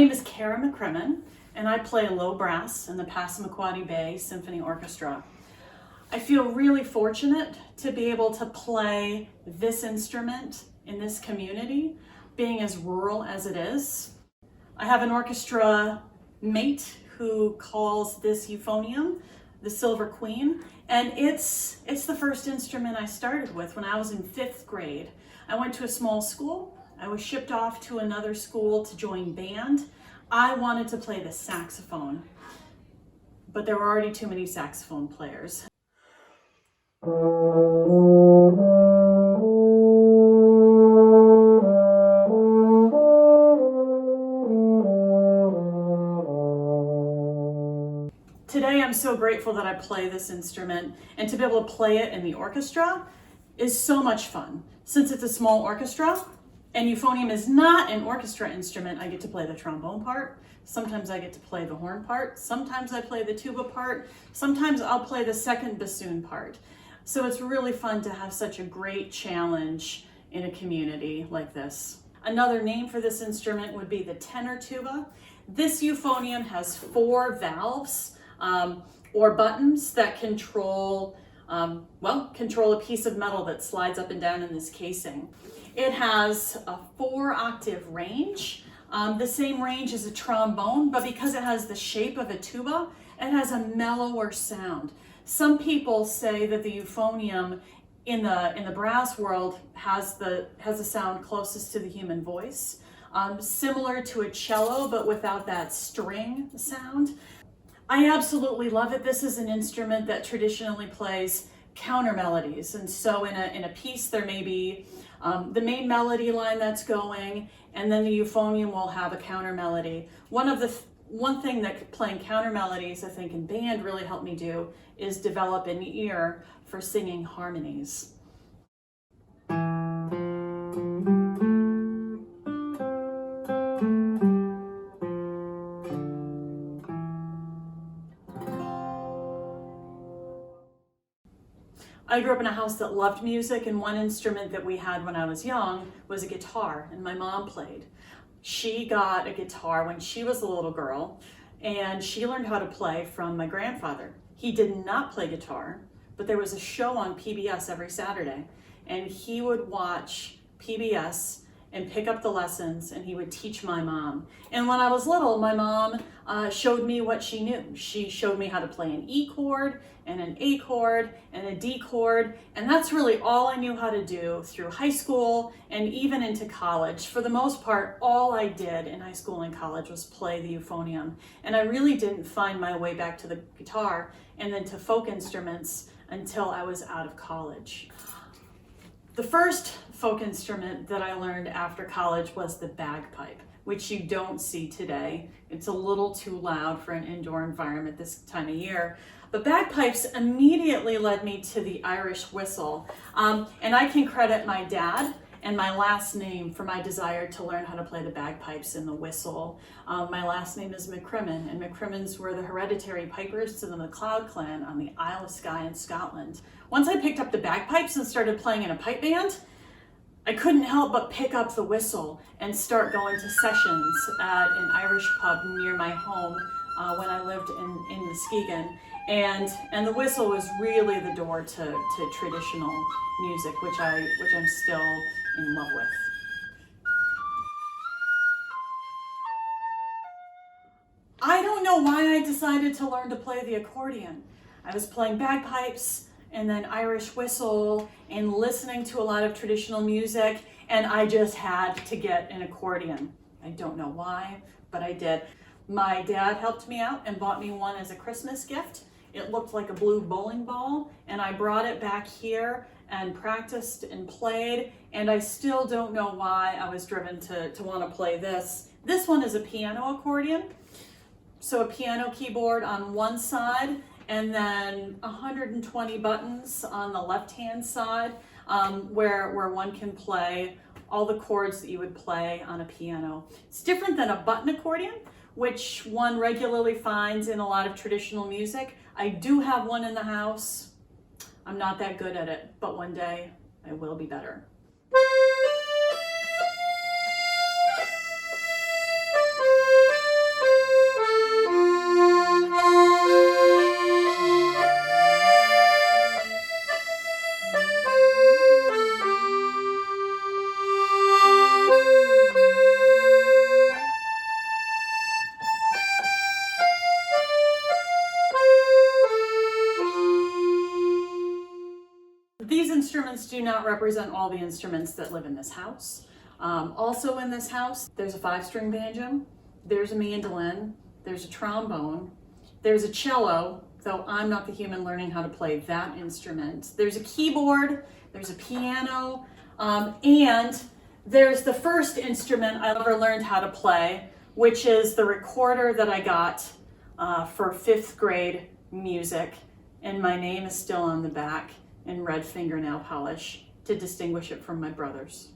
name is Kara McCrimmon, and I play low brass in the Passamaquoddy Bay Symphony Orchestra. I feel really fortunate to be able to play this instrument in this community, being as rural as it is. I have an orchestra mate who calls this euphonium the Silver Queen, and it's the first instrument I started with when I was in 5th grade. I went to a small school. I was shipped off to another school to join band. I wanted to play the saxophone, but there were already too many saxophone players. Today I'm so grateful that I play this instrument, and to be able to play it in the orchestra is so much fun. Since it's a small orchestra and euphonium is not an orchestra instrument, I get to play the trombone part. Sometimes I get to play the horn part. Sometimes I play the tuba part. Sometimes I'll play the second bassoon part. So it's really fun to have such a great challenge in a community like this. Another name for this instrument would be the tenor tuba. This euphonium has 4 valves or buttons that control a piece of metal that slides up and down in this casing. It has a 4-octave range, the same range as a trombone, but because it has the shape of a tuba, it has a mellower sound. Some people say that the euphonium in the brass world has the sound closest to the human voice, similar to a cello, but without that string sound. I absolutely love it. This is an instrument that traditionally plays counter melodies, and so in a piece there may be the main melody line that's going, and then the euphonium will have a counter melody. One thing that playing counter melodies, I think, in band really helped me do is develop an ear for singing harmonies. I grew up in a house that loved music, and one instrument that we had when I was young was a guitar, and my mom played. She got a guitar when she was a little girl, and she learned how to play from my grandfather. He did not play guitar, but there was a show on PBS every Saturday, and he would watch PBS and pick up the lessons, and he would teach my mom. And when I was little, my mom showed me what she knew. She showed me how to play an E chord and an A chord and a D chord, and that's really all I knew how to do through high school and even into college. For the most part, all I did in high school and college was play the euphonium, and I really didn't find my way back to the guitar and then to folk instruments until I was out of college. The first folk instrument that I learned after college was the bagpipe, which you don't see today. It's a little too loud for an indoor environment this time of year. But bagpipes immediately led me to the Irish whistle. And I can credit my dad and my last name for my desire to learn how to play the bagpipes and the whistle. My last name is McCrimmon, and McCrimmons were the hereditary pipers to the MacLeod clan on the Isle of Skye in Scotland. Once I picked up the bagpipes and started playing in a pipe band, I couldn't help but pick up the whistle and start going to sessions at an Irish pub near my home when I lived in Muskegon. And the whistle was really the door to traditional music, which I'm still in love with. I don't know why I decided to learn to play the accordion. I was playing bagpipes and then Irish whistle and listening to a lot of traditional music, and I just had to get an accordion. I don't know why, but I did. My dad helped me out and bought me one as a Christmas gift. It looked like a blue bowling ball, and I brought it back here and practiced and played, and I still don't know why I was driven to want to play this. This one is a piano accordion, so a piano keyboard on one side, and then 120 buttons on the left-hand side, where one can play all the chords that you would play on a piano. It's different than a button accordion, which one regularly finds in a lot of traditional music. I do have one in the house. I'm not that good at it, but one day I will be better. instruments do not represent all the instruments that live in this house. Also in this house, there's a 5-string banjo, there's a mandolin, there's a trombone, there's a cello, though I'm not the human learning how to play that instrument. There's a keyboard, there's a piano, and there's the first instrument I ever learned how to play, which is the recorder that I got for 5th grade music, and my name is still on the back in red fingernail polish to distinguish it from my brothers.